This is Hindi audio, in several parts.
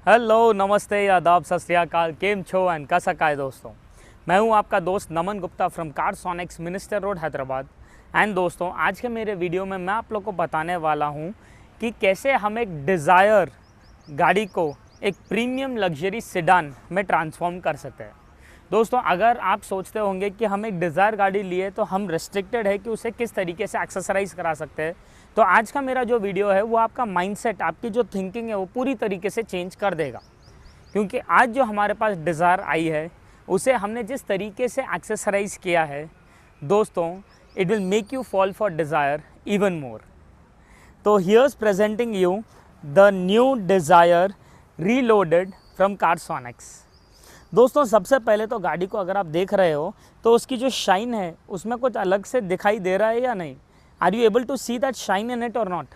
हेलो, नमस्ते, आदाब, सत श्री अकाल, केम छो एंड कैसा काय दोस्तों। मैं हूं आपका दोस्त Naman Gupta from Carsonics, minister road, Hyderabad. And दोस्तों, आज के मेरे वीडियो में मैं आप लोग को बताने वाला हूं कि कैसे हम एक डिज़ायर गाड़ी को एक प्रीमियम लग्जरी सेडान में ट्रांसफॉर्म कर सकते हैं। दोस्तों, अगर आप सोचते होंगे कि हम एक डिज़ायर गाड़ी लिए तो हम रिस्ट्रिक्टेड है कि उसे किस तरीके से एक्सेसराइज करा सकते हैं, तो आज का मेरा जो वीडियो है वो आपका माइंडसेट, आपकी जो थिंकिंग है वो पूरी तरीके से चेंज कर देगा। क्योंकि आज जो हमारे पास डिज़ायर आई है उसे हमने जिस तरीके से एक्सेसराइज किया है दोस्तों, it will make you fall for Dzire even more. तो here's presenting you the new Dzire reloaded from Carsonics. दोस्तों, सबसे पहले तो गाड़ी को अगर आप देख रहे हो तो उसकी जो शाइन है उसमें कुछ अलग से दिखाई दे रहा है या नहीं? Are you able to see that shine in it और नॉट?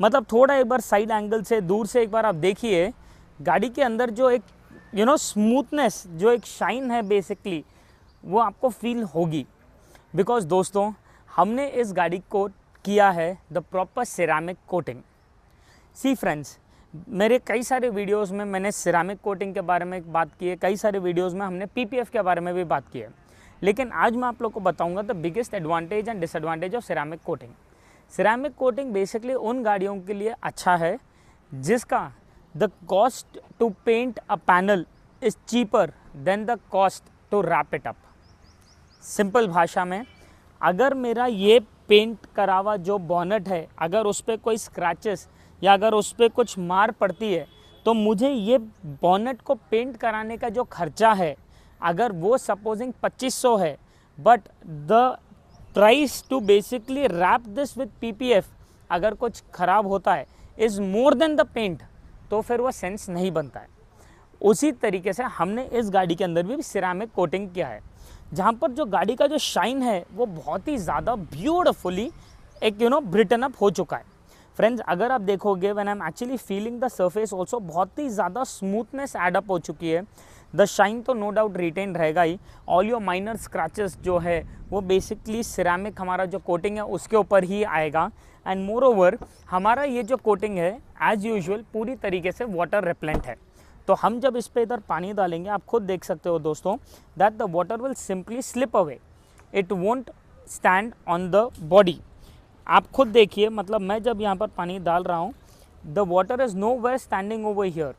मतलब थोड़ा एक बार साइड एंगल से दूर से एक बार आप देखिए, गाड़ी के अंदर जो एक स्मूथनेस, जो एक शाइन है बेसिकली, वो आपको फील होगी। बिकॉज दोस्तों, हमने इस गाड़ी को किया है the proper ceramic coating. See friends, मेरे कई सारे वीडियोस में मैंने सिरामिक कोटिंग के बारे में बात की है, कई सारे वीडियोस में हमने पीपीएफ के बारे में भी बात की है, लेकिन आज मैं आप लोग को बताऊंगा the biggest advantage and disadvantage of ceramic coating. Ceramic coating basically उन गाड़ियों के लिए अच्छा है जिसका the cost to paint a panel is cheaper than the cost to wrap it up. Simple भाषा में, अगर मेरा ये पेंट करा हुआ जो बॉनेट है, अगर उस पर कोई स्क्रैचेस या अगर उस पर कुछ मार पड़ती है तो मुझे ये बॉनेट को पेंट कराने का जो खर्चा है, अगर वो सपोजिंग 2500 है, but the price to basically wrap this with PPF अगर कुछ ख़राब होता है is more than the paint, तो फिर वो सेंस नहीं बनता है। उसी तरीके से हमने इस गाड़ी के अंदर भी सिरामिक कोटिंग किया है, जहाँ पर जो गाड़ी का जो शाइन है वो बहुत ही ज़्यादा ब्यूटिफुली एक ब्रिटन अप हो चुका है। फ्रेंड्स, अगर आप देखोगे when I am actually feeling the surface also, बहुत ही ज़्यादा स्मूथनेस एडअप हो चुकी है। द शाइन तो नो डाउट रिटेन रहेगा ही। ऑल योर माइनर स्क्रैचेस जो है वो बेसिकली सिरामिक हमारा जो कोटिंग है उसके ऊपर ही आएगा। एंड मोर ओवर, हमारा ये जो कोटिंग है एज़ यूजुअल पूरी तरीके से वाटर रिपेलेंट है। तो हम जब इस पर इधर पानी डालेंगे, आप खुद देख सकते हो दोस्तों, that the water will simply slip away, it won't stand on the body. आप खुद देखिए, मतलब मैं जब यहाँ पर पानी डाल रहा हूँ, the water is nowhere standing over here.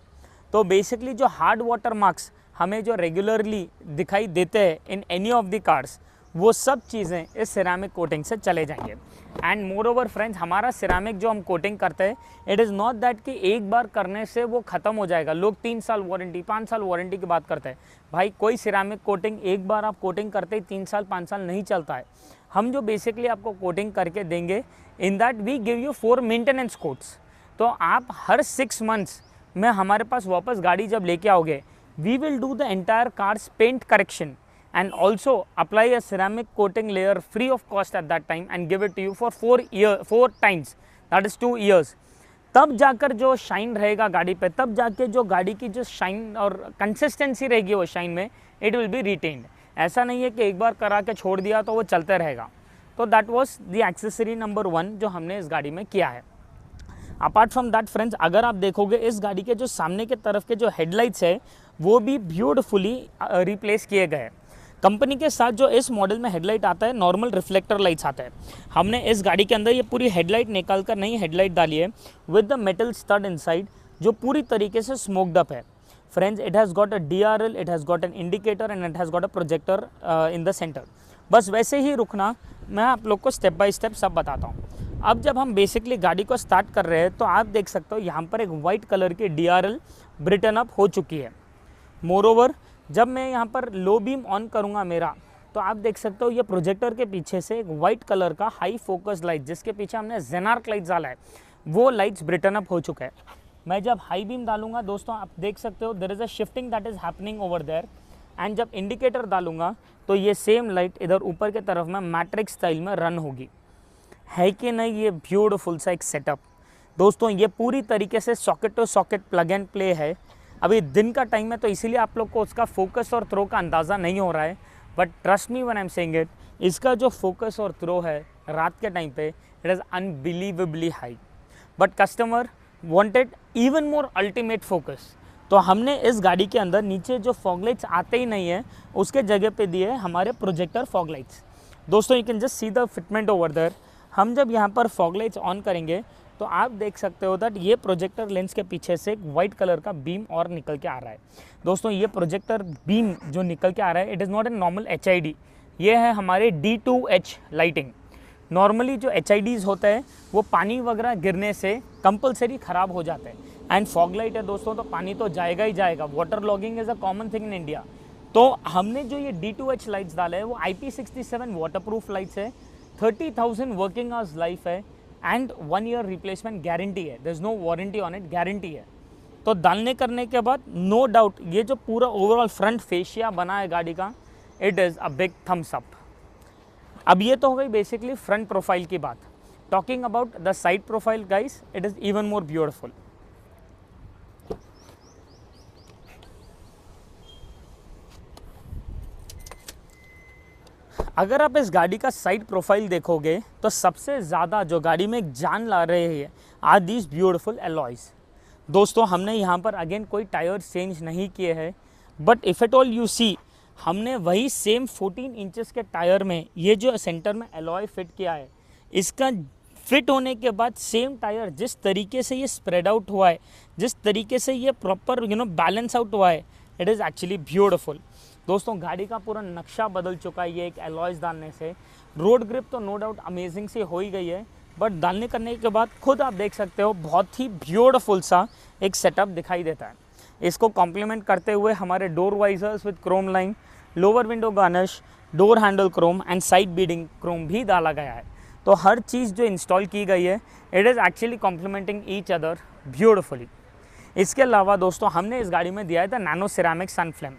तो बेसिकली जो हार्ड वाटर मार्क्स हमें जो रेगुलरली दिखाई देते हैं in any of the cars, वो सब चीज़ें इस सिरामिक कोटिंग से चले जाएंगे। एंड मोर ओवर फ्रेंड्स, हमारा सिरामिक जो हम कोटिंग करते हैं, इट इज़ नॉट दैट कि एक बार करने से वो ख़त्म हो जाएगा। लोग 3 साल वारंटी, 5 साल वारंटी की बात करते हैं। भाई, कोई सिरामिक कोटिंग एक बार आप कोटिंग करते ही 3 साल 5 साल नहीं चलता है। हम जो बेसिकली आपको कोटिंग करके देंगे, in that we give you 4 maintenance coats. तो आप हर 6 मंथ्स में हमारे पास वापस गाड़ी जब लेके आओगे, we will do the entire cars paint correction and also apply a ceramic coating layer free of cost at that time and give it to you for 4 times, that is 2 years। तब जाकर जो शाइन रहेगा गाड़ी पे, तब जाके जो गाड़ी की जो शाइन और कंसिस्टेंसी रहेगी वो शाइन में, इट विल बी रिटेन्ड। ऐसा नहीं है कि एक बार करा के छोड़ दिया तो वो चलते रहेगा। तो that was the accessory number 1 जो हमने इस गाड़ी में किया है। अपार्ट फ्रॉम दैट फ्रेंड्स, अगर आप देखोगे इस गाड़ी के जो सामने के तरफ के जो हेडलाइट्स है वो भी ब्यूटिफुली रिप्लेस किए गए हैं। कंपनी के साथ जो इस मॉडल में हेडलाइट आता है, नॉर्मल रिफ्लेक्टर लाइट्स आता है। हमने इस गाड़ी के अंदर ये पूरी हेडलाइट निकाल कर नई हेडलाइट डाली है with the metal stud inside, जो पूरी तरीके से स्मोक्ड अप है। Friends, it has got a DRL, it has got an indicator and it has got a projector in the centre. बस वैसे ही रुकना, मैं आप लोग को स्टेप बाय स्टेप सब बताता हूँ। अब जब हम बेसिकली गाड़ी को स्टार्ट कर रहे हैं तो आप देख सकते हो यहाँ पर एक वाइट कलर की DRL ब्रिटन अप हो चुकी है। मोर ओवर, जब मैं यहाँ पर लो बीम ऑन करूँगा मेरा, तो आप देख सकते हो ये प्रोजेक्टर के पीछे से एक वाइट कलर का हाई फोकस लाइट, जिसके पीछे हमने जेनार्क लाइट डाला है, वो लाइट्स ब्रिटन अप हो चुका है। मैं जब हाई बीम डालूंगा दोस्तों, आप देख सकते हो there is a shifting that is happening over there. And जब इंडिकेटर डालूंगा तो ये सेम लाइट इधर ऊपर के तरफ में मैट्रिक्स स्टाइल में रन होगी। है कि नहीं ये ब्यूटीफुल सा एक सेटअप दोस्तों। ये पूरी तरीके से socket to socket plug and play है। अभी दिन का टाइम है तो इसीलिए आप लोग को उसका फोकस और थ्रो का अंदाज़ा नहीं हो रहा है, but trust me when I am saying it, इसका जो फोकस और थ्रो है रात के टाइम पे, it is unbelievably high. But customer wanted even more ultimate focus, तो हमने इस गाड़ी के अंदर नीचे जो फॉग लाइट्स आते ही नहीं है उसके जगह पे दिए हमारे प्रोजेक्टर फॉग लाइट्स। दोस्तों you can just see the fitment over there. हम जब यहाँ पर फॉग लाइट्स ऑन करेंगे तो आप देख सकते हो दैट ये प्रोजेक्टर लेंस के पीछे से एक वाइट कलर का बीम और निकल के आ रहा है। दोस्तों ये प्रोजेक्टर बीम जो निकल के आ रहा है it is not a normal HID, ये है हमारे D2H लाइटिंग। नॉर्मली जो HIDs होता है वो पानी वगैरह गिरने से कंपलसरी ख़राब हो जाते हैं, एंड फॉग लाइट है दोस्तों तो पानी तो जाएगा ही जाएगा। Water logging is a common thing in India. तो हमने जो ये D2H लाइट्स डाले हैं वो IP67 वाटरप्रूफ लाइट्स है, 30,000 वर्किंग आवर्स लाइफ है, एंड 1 ईयर रिप्लेसमेंट गारंटी है। There is no warranty on it, guarantee है। तो डालने करने के बाद नो डाउट ये जो पूरा ओवरऑल फ्रंट फेशिया बना है गाड़ी का, it is a big thumbs up. अब ये तो हो गई बेसिकली फ्रंट प्रोफाइल की बात। Talking about the side profile guys, it is even more beautiful. अगर आप इस गाड़ी का साइड प्रोफाइल देखोगे तो सबसे ज़्यादा जो गाड़ी में एक जान ला रहे हैं आर दीज ब्यूटिफुल एलॉयज़। दोस्तों हमने यहाँ पर अगेन कोई टायर चेंज नहीं किए हैं, but if at all you see हमने वही सेम 14 इंचेस के टायर में ये जो सेंटर में एलॉय फिट किया है, इसका फिट होने के बाद सेम टायर जिस तरीके से ये स्प्रेड आउट हुआ है, जिस तरीके से ये प्रॉपर बैलेंस आउट हुआ है, इट इज़ एक्चुअली ब्यूटिफुल। दोस्तों गाड़ी का पूरा नक्शा बदल चुका है ये एक एलॉयज़ डालने से। रोड ग्रिप तो नो डाउट अमेजिंग सी हो ही गई है, बट डालने करने के बाद खुद आप देख सकते हो बहुत ही ब्यूटिफुल सा एक सेटअप दिखाई देता है। इसको कॉम्प्लीमेंट करते हुए हमारे door visors with chrome line, lower window garnish, door handle chrome and side beading chrome भी डाला गया है। तो हर चीज़ जो इंस्टॉल की गई है it is actually complimenting each other beautifully. इसके अलावा दोस्तों हमने इस गाड़ी में दिया है the nano ceramic sun flame.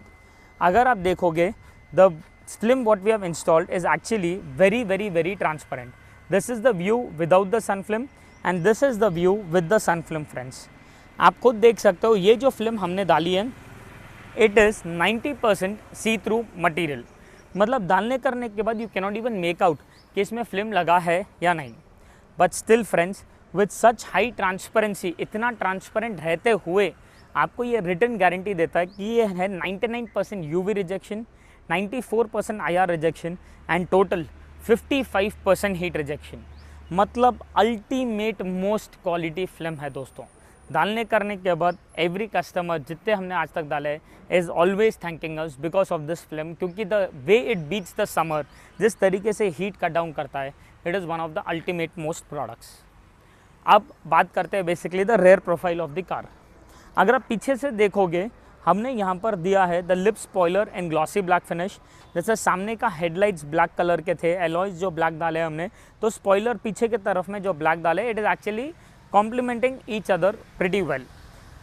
अगर आप देखोगे the film what we have installed is actually very transparent. This is the view without the sun film and this is the view with the sun film friends. आप खुद देख सकते हो ये जो फिल्म हमने डाली है it is 90% see through material. मतलब डालने करने के बाद you cannot even make out कि इसमें फिल्म लगा है या नहीं, but still friends with such high transparency, इतना ट्रांसपेरेंट रहते हुए आपको ये रिटर्न गारंटी देता है कि ये है 99% UV rejection, 94% IR rejection and total 55% heat rejection. मतलब अल्टीमेट मोस्ट क्वालिटी फिल्म है दोस्तों। डालने करने के बाद एवरी कस्टमर जितने हमने आज तक डाले is always thanking us because of this film, क्योंकि the way it beats the summer, जिस तरीके से हीट कट डाउन करता है, it is one of the ultimate most products. अब बात करते हैं basically the rear profile of the car. अगर आप पीछे से देखोगे हमने यहाँ पर दिया है the lip spoiler and glossy black finish. जैसे सामने का हेडलाइट्स ब्लैक कलर के थे, एलॉयज जो ब्लैक डाले हमने, तो स्पॉइलर पीछे के तरफ में जो ब्लैक डाले it is actually complimenting each other pretty well.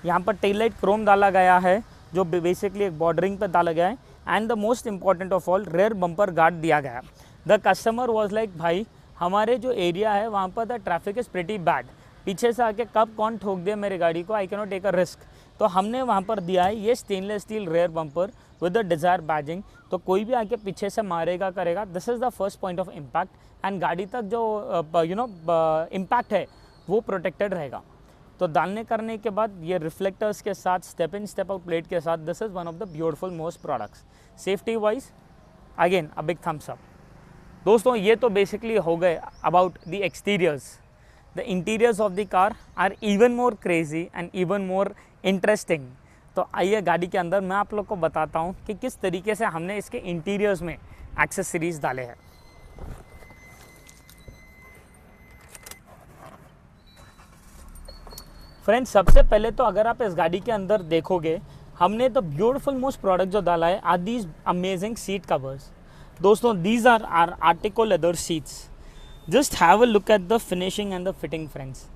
यहाँ पर टेल लाइट क्रोम डाला गया है जो बेसिकली एक बॉर्डरिंग पर डाला गया है, and the most important of all rear bumper guard दिया गया। द कस्टमर वॉज लाइक भाई हमारे जो एरिया है वहाँ पर the traffic is pretty bad, पीछे से आके कब कौन ठोक दे मेरी गाड़ी को, I cannot take a risk. तो हमने वहाँ पर दिया है ये stainless steel rear bumper with the Dzire badging, तो कोई भी आके पीछे से मारेगा करेगा, this is the first point of impact, and गाड़ी तक जो इम्पैक्ट है वो प्रोटेक्टेड रहेगा। तो डालने करने के बाद ये रिफ्लेक्टर्स के साथ step in step out plate के साथ, this is one of the beautiful most products. Safety wise again a big thumbs up. दोस्तों ये तो बेसिकली हो गए about the exteriors. The interiors of the car are even more crazy and even more interesting। तो आइए गाड़ी के अंदर मैं आप लोग को बताता हूँ कि किस तरीके से हमने इसके इंटीरियर्स में एक्सेसरीज डाले हैं। फ्रेंड्स सबसे पहले तो अगर आप इस गाड़ी के अंदर देखोगे हमने तो ब्यूटीफुल मोस्ट प्रोडक्ट जो डाला है are these amazing seat covers. दोस्तों these are Artico leather seats. Just have a look at the finishing and the fitting friends.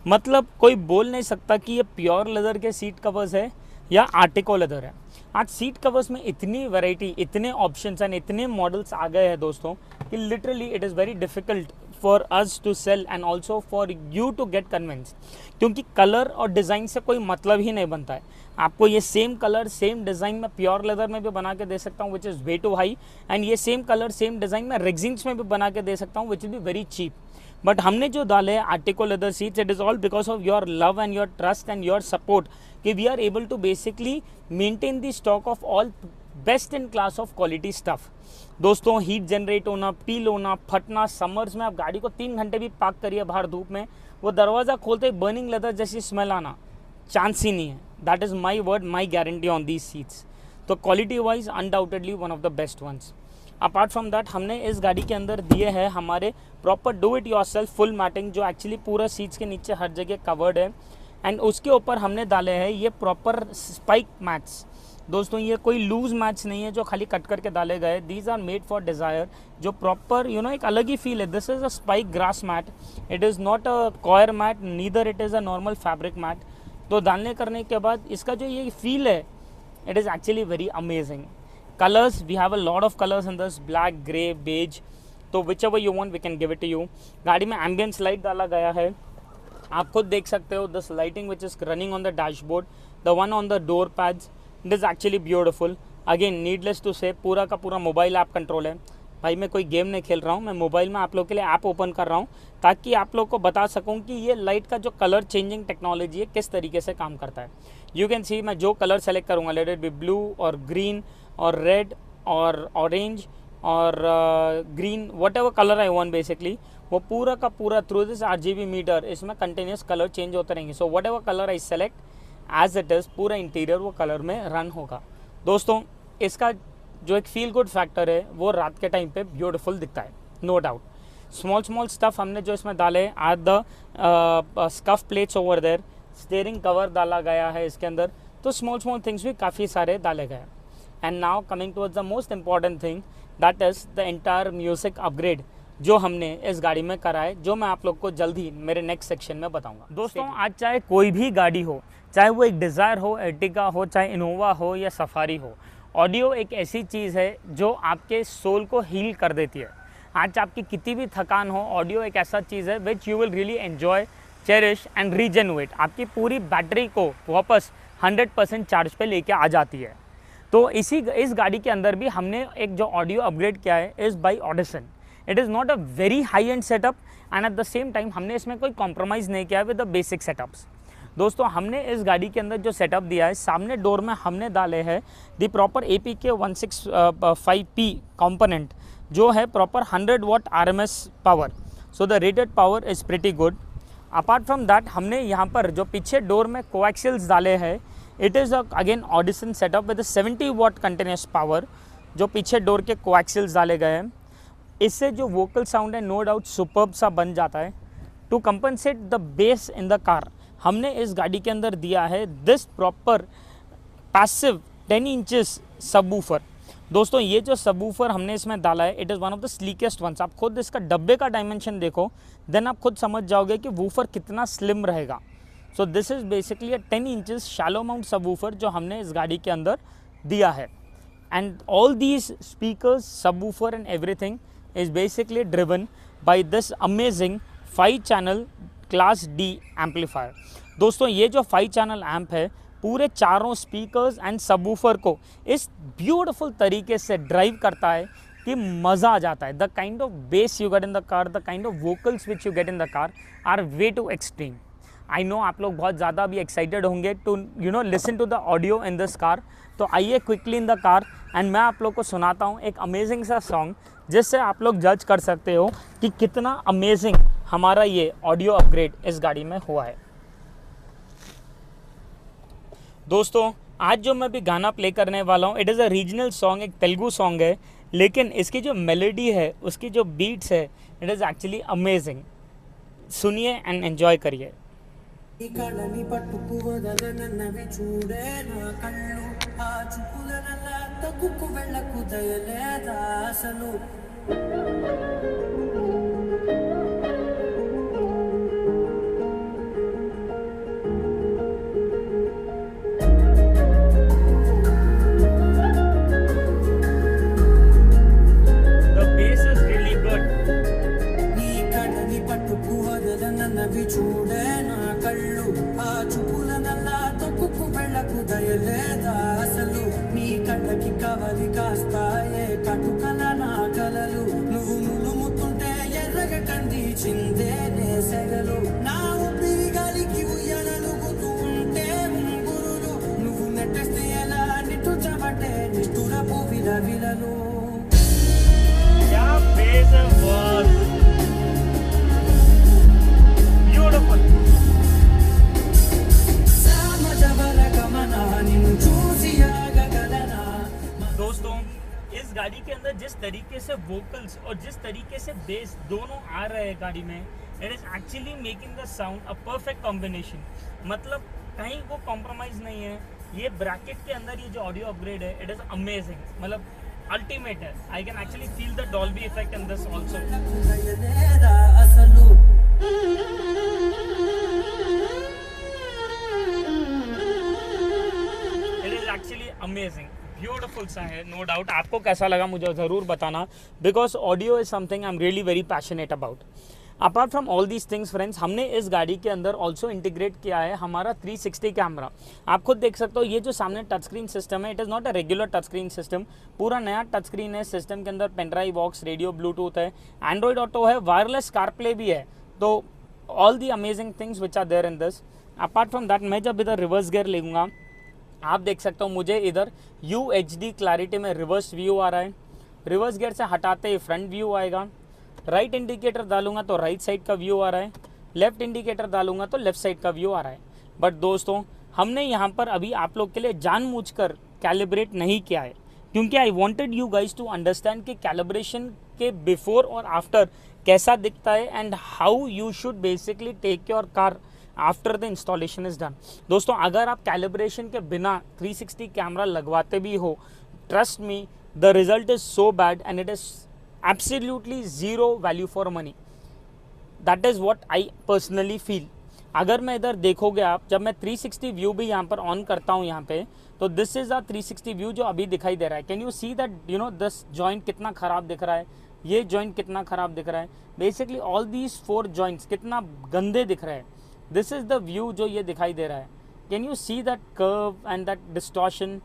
मतलब कोई बोल नहीं सकता कि ये प्योर लेदर के सीट कवर्स है या आर्टिको लेदर है। आज सीट कवर्स में इतनी वैरायटी, इतने ऑप्शंस एंड इतने मॉडल्स आ गए हैं दोस्तों कि literally it is very difficult for us to sell and also for you to get convince, क्योंकि कलर और डिज़ाइन से कोई मतलब ही नहीं बनता है। आपको ये सेम कलर सेम डिज़ाइन में प्योर लेदर में भी बना के दे सकता हूँ which is way too high, and ये सेम कलर सेम डिज़ाइन में रेक्सिन्स में भी बना के दे सकता हूँ which will be very cheap. But हमने जो डाले हैं Artico leather seats, it is all because of your love and your trust and your support कि we are able to basically maintain the stock of all best in class of quality stuff. दोस्तों हीट जनरेट होना, पील होना, फटना, समर्स में आप गाड़ी को 3 घंटे भी पार्क करिए बाहर धूप में, वो दरवाज़ा खोलते बर्निंग लेदर जैसी स्मेल आना चांस ही नहीं है। That is my word, my guarantee on these seats. तो quality wise undoubtedly one of the best ones. Apart from that हमने इस गाड़ी के अंदर दिए हैं हमारे proper do it yourself full matting, जो एक्चुअली पूरा सीट्स के नीचे हर जगह कवर्ड है, एंड उसके ऊपर हमने डाले हैं ये प्रॉपर स्पाइक मैट्स। दोस्तों ये कोई लूज मैट्स नहीं है जो खाली कट करके डाले गए, these are made for Dzire, जो प्रॉपर एक अलग ही फील है। This is a spike grass mat, it is not a coir mat, neither it is a normal fabric mat. तो डालने करने के बाद इसका जो ये फील है, it is actually very amazing. Colours, we have a lot of colours in this, black, grey, beige, तो whichever you want we can give it to you. गाड़ी में एम्बियंस लाइट डाला गया है, आप खुद देख सकते हो। This lighting which is running on the dashboard, the one on the door pads, it is actually beautiful. Again needless to say पूरा का पूरा मोबाइल ऐप कंट्रोल है। भाई मैं कोई गेम नहीं खेल रहा हूँ, मैं मोबाइल में आप लोग के लिए ऐप ओपन कर रहा हूँ ताकि आप लोग को बता सकूँ कि ये लाइट का जो कलर चेंजिंग टेक्नोलॉजी है किस तरीके से काम करता है। यू कैन सी मैं जो कलर सेलेक्ट करूँगा, लेट इट बी ब्लू और ग्रीन और रेड और ऑरेंज और green, whatever colour I want basically, वो पूरा का पूरा थ्रू दिस RGB मीटर इसमें कंटिन्यूस कलर चेंज होते रहेंगे। So whatever colour I select as it is, पूरा इंटीरियर वो कलर में रन होगा। दोस्तों इसका जो एक फील गुड फैक्टर है वो रात के टाइम पे ब्यूटीफुल दिखता है, नो डाउट। स्मॉल स्टफ हमने जो इसमें डाले at the scuff plates over there, steering cover डाला गया है इसके अंदर, तो स्मॉल थिंग्स भी काफ़ी सारे डाले गए। And now coming towards the most important thing, that is the entire music upgrade जो हमने इस गाड़ी में करा है, जो मैं आप लोग को जल्द ही मेरे नेक्स्ट सेक्शन में बताऊंगा। दोस्तों आज चाहे कोई भी गाड़ी हो, चाहे वो एक डिज़ायर हो, एर्टिगा हो, चाहे इनोवा हो या सफारी हो, ऑडियो एक ऐसी चीज़ है जो आपके सोल को हील कर देती है। आज आपकी कितनी भी थकान हो, ऑडियो एक ऐसा चीज़ है which you will really enjoy, cherish and rejuvenate, आपकी पूरी बैटरी को वापस 100% चार्ज पे लेके आ जाती है। तो इस गाड़ी के अंदर भी हमने एक जो ऑडियो अपग्रेड किया है is by Audison. It is not a very high and setup and at the same time हमने इसमें कोई कॉम्प्रोमाइज़ नहीं किया विद द बेसिक सेटअप्स। दोस्तों हमने इस गाड़ी के अंदर जो सेटअप दिया है, सामने डोर में हमने डाले हैं the proper APK 165P component, जो है proper 100 watt RMS power, so the rated power is pretty good. Apart from that हमने यहाँ पर जो पीछे डोर में कोएक्सियल्स डाले हैं, it is again Audison setup with 70 watt continuous power, जो पीछे डोर के कोएक्सियल्स डाले गए हैं। इससे जो वोकल साउंड है नो डाउट सुपर्ब सा बन जाता है। To compensate the bass in the car, हमने इस गाड़ी के अंदर दिया है this proper passive 10 inches subwoofer. दोस्तों ये जो सबवूफर हमने इसमें डाला है, it is one of the sleekest ones. आप खुद इसका डब्बे का डायमेंशन देखो, देन आप खुद समझ जाओगे कि वूफर कितना स्लिम रहेगा। So this is basically a 10 inches shallow mount subwoofer जो हमने इस गाड़ी के अंदर दिया है। And all these speakers, subwoofer and everything is basically driven by this amazing 5 channel class D amplifier। दोस्तों ये जो 5 चैनल एम्प है पूरे चारों स्पीकर्स एंड सबवूफर को इस ब्यूटीफुल तरीके से ड्राइव करता है कि मज़ा आ जाता है। The kind of bass you get in the car, the kind of vocals which you get in the car are way too extreme. I know आप लोग बहुत ज़्यादा भी एक्साइटेड होंगे to listen to the audio in this car. तो आइए quickly in the car and मैं आप लोग को सुनाता हूँ एक अमेजिंग सा सॉन्ग, जिससे आप लोग जज कर सकते हो कि कितना अमेजिंग हमारा ये ऑडियो अपग्रेड इस गाड़ी में हुआ है। दोस्तों आज जो मैं भी गाना प्ले करने वाला हूँ, it is a regional song, एक तेलुगु सॉन्ग है, लेकिन इसकी जो मेलोडी है, उसकी जो बीट्स है, इट इज़ एक्चुअली अमेजिंग। सुनिए एंड एंजॉय करिए। కళని పట్టుకువదలనన్నవి చూడే నా కళ్ళు ఆ చూపులనలా తగ్గుకు వెళ్ళకు దయలేదా అసలు The bass is really good. నీ కళ చిందేనే సెగలు నా ఊపిరి గాలికి ఉయ్యాలలుగుతూ ఉంటే ముంగురులు నువ్వు నెట్టేస్తే ఎలా నిట్టుచబట్టే నిష్ఠురపు విలవిలను क्या बेस है बॉस ब्यूटीफुल సామజవర గమన నిన్ను చూసి ఆగగలనా दोस्तों इस गाड़ी के अंदर जिस तरीके से वोकल्स और जिस तरीके से बेस दोनों आ रहे हैं गाड़ी में it is actually making the sound a perfect combination मतलब कहीं वो कॉम्प्रोमाइज़ नहीं है ये ब्रैकेट के अंदर ये जो ऑडियो अपग्रेड है इट इज़ अमेजिंग मतलब अल्टीमेट है I can actually feel the Dolby effect in this also దయలేదా అసలు it is actually amazing beautiful सा है नो डाउट आपको कैसा लगा मुझे ज़रूर बताना because audio is something I am really very passionate about apart from all these things friends हमने इस गाड़ी के अंदर ऑल्सो इंटीग्रेट किया है हमारा 360 कैमरा आप खुद देख सकते हो ये जो सामने टच स्क्रीन सिस्टम है it is not a regular touch screen system पूरा नया टच स्क्रीन है सिस्टम के अंदर पेनड्राइव बॉक्स रेडियो ब्लूटूथ है एंड्रॉइड ऑटो है वायरलेस कारप्ले भी है तो all the amazing things which are there in this apart from that मैं जब इधर रिवर्स गियर लूँगा आप देख सकते हो मुझे इधर UHD क्लैरिटी में रिवर्स व्यू आ रहा है रिवर्स गियर से हटाते ही फ्रंट व्यू आएगा राइट इंडिकेटर डालूंगा तो राइट साइड का व्यू आ रहा है लेफ्ट इंडिकेटर डालूंगा तो लेफ्ट साइड का व्यू आ रहा है बट दोस्तों हमने यहाँ पर अभी आप लोग के लिए जानबूझकर कैलिब्रेट नहीं किया है क्योंकि I wanted you guys to understand कि कैलिब्रेशन के बिफोर और आफ्टर कैसा दिखता है and how you should basically take your car after the installation is done दोस्तों अगर आप कैलिब्रेशन के बिना 360 कैमरा लगवाते भी हो trust me the result is so bad and it is absolutely zero value for money that is what I personally feel अगर मैं इधर देखोगे आप जब मैं 360 व्यू भी यहाँ पर ऑन करता हूँ यहाँ पे तो दिस इज़ अ 360 व्यू जो अभी दिखाई दे रहा है can you see that you know this joint कितना ख़राब दिख रहा है ये जॉइंट कितना ख़राब दिख रहा है बेसिकली ऑल दीज 4 जॉइंट्स कितना गंदे दिख रहे हैं दिस इज़ द व्यू जो ये दिखाई दे रहा है can you see that curve and that distortion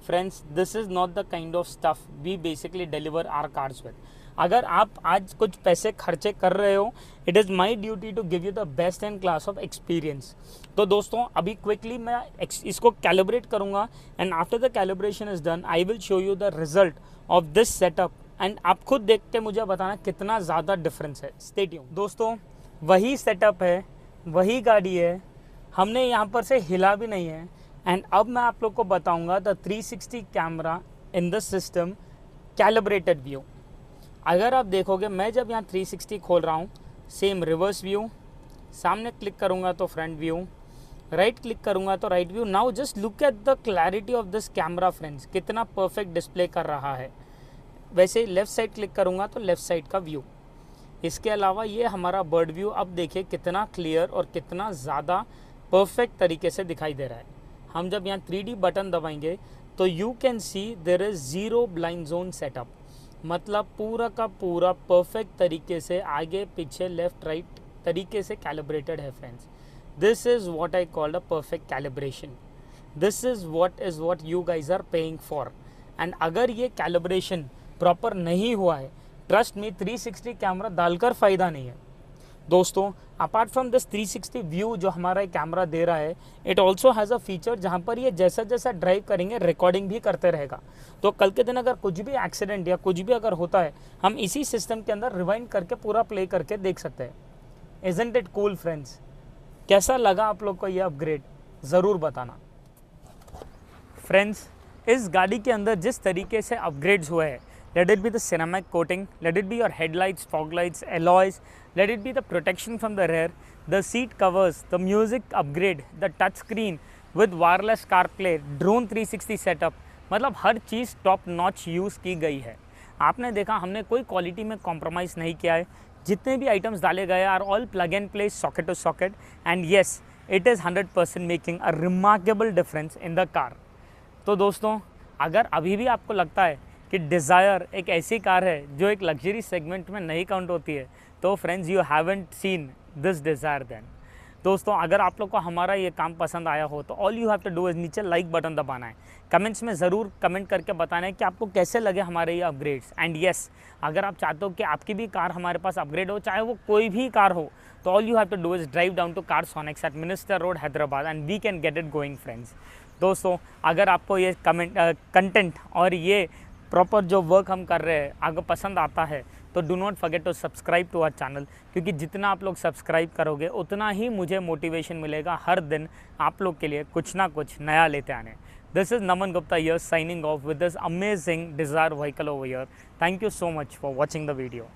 friends this is not the kind of stuff we basically deliver our cars with अगर आप आज कुछ पैसे खर्चे कर रहे हो it is my duty to give you the best in class of experience तो दोस्तों अभी क्विकली मैं इसको कैलिब्रेट करूँगा and after the calibration is done I will show you the result of this setup and आप खुद देख के मुझे बताना कितना ज़्यादा डिफरेंस है स्टे ट्यून्ड दोस्तों वही सेटअप है वही गाड़ी है हमने यहाँ पर से हिला भी नहीं है एंड अब मैं आप लोग को बताऊँगा the 360 camera in the system calibrated view अगर आप देखोगे मैं जब यहाँ 360 खोल रहा हूँ सेम रिवर्स व्यू सामने क्लिक करूँगा तो फ्रंट व्यू राइट क्लिक करूँगा तो right view now just look at the clarity of this camera friends कितना परफेक्ट डिस्प्ले कर रहा है वैसे लेफ़्ट साइड क्लिक करूँगा तो लेफ़्ट साइड का व्यू इसके अलावा ये हमारा बर्ड व्यू अब देखिए कितना क्लियर और कितना ज़्यादा परफेक्ट तरीके से दिखाई दे रहा है हम जब यहाँ 3D बटन दबाएंगे तो you can see there is zero blind zone setup मतलब पूरा का पूरा परफेक्ट तरीके से आगे पीछे लेफ़्ट राइट तरीके से कैलिब्रेटेड है friends this is what I called a perfect calibration this is what you guys are paying for and अगर ये कैलिब्रेशन प्रॉपर नहीं हुआ है ट्रस्ट मी 360 कैमरा डालकर फ़ायदा नहीं है दोस्तों अपार्ट फ्रॉम दिस 360 व्यू जो हमारा कैमरा दे रहा है it also has a feature जहाँ पर ये जैसा जैसा ड्राइव करेंगे रिकॉर्डिंग भी करते रहेगा तो कल के दिन अगर कुछ भी एक्सीडेंट या कुछ भी अगर होता है हम इसी सिस्टम के अंदर रिवाइंड करके पूरा प्ले करके देख सकते हैं इज़न्ट इट कूल फ्रेंड्स कैसा लगा आप लोग को ये अपग्रेड ज़रूर बताना फ्रेंड्स इस गाड़ी के अंदर जिस तरीके से अपग्रेड्स हुए हैं let it be the ceramic coating, let it be your headlights, fog lights, alloys, let it be the protection from the rear, the seat covers, the music upgrade, the touch screen with wireless CarPlay, drone 360 setup, मतलब हर चीज़ टॉप नॉच यूज़ की गई है आपने देखा हमने कोई क्वालिटी में कॉम्प्रोमाइज़ नहीं किया है जितने भी आइटम्स डाले गए are all plug and play socket to socket and yes it is 100% making a remarkable difference in the car तो दोस्तों अगर अभी भी आपको लगता है कि डिज़ायर एक ऐसी कार है जो एक लग्जरी सेगमेंट में नहीं काउंट होती है तो friends you haven't seen this Dzire then दोस्तों अगर आप लोग को हमारा ये काम पसंद आया हो तो all you have to do is नीचे लाइक बटन दबाना है। कमेंट्स में ज़रूर कमेंट करके बताना है कि आपको कैसे लगे हमारे ये अपग्रेड्स। एंड येस, अगर आप चाहते हो कि आपकी भी कार हमारे पास अपग्रेड हो, चाहे वो कोई भी कार हो, तो all you have to do is drive down to Carsonics at Minister road Hyderabad and we can get it going friends. दोस्तों अगर आपको ये कंटेंट और ये प्रॉपर जो वर्क हम कर रहे हैं आपको पसंद आता है तो do not forget to subscribe to our channel, क्योंकि जितना आप लोग सब्सक्राइब करोगे उतना ही मुझे मोटिवेशन मिलेगा हर दिन आप लोग के लिए कुछ ना कुछ नया लेते आने। This is Naman Gupta here signing off with this amazing desire vehicle over here. Thank you so much for watching the video.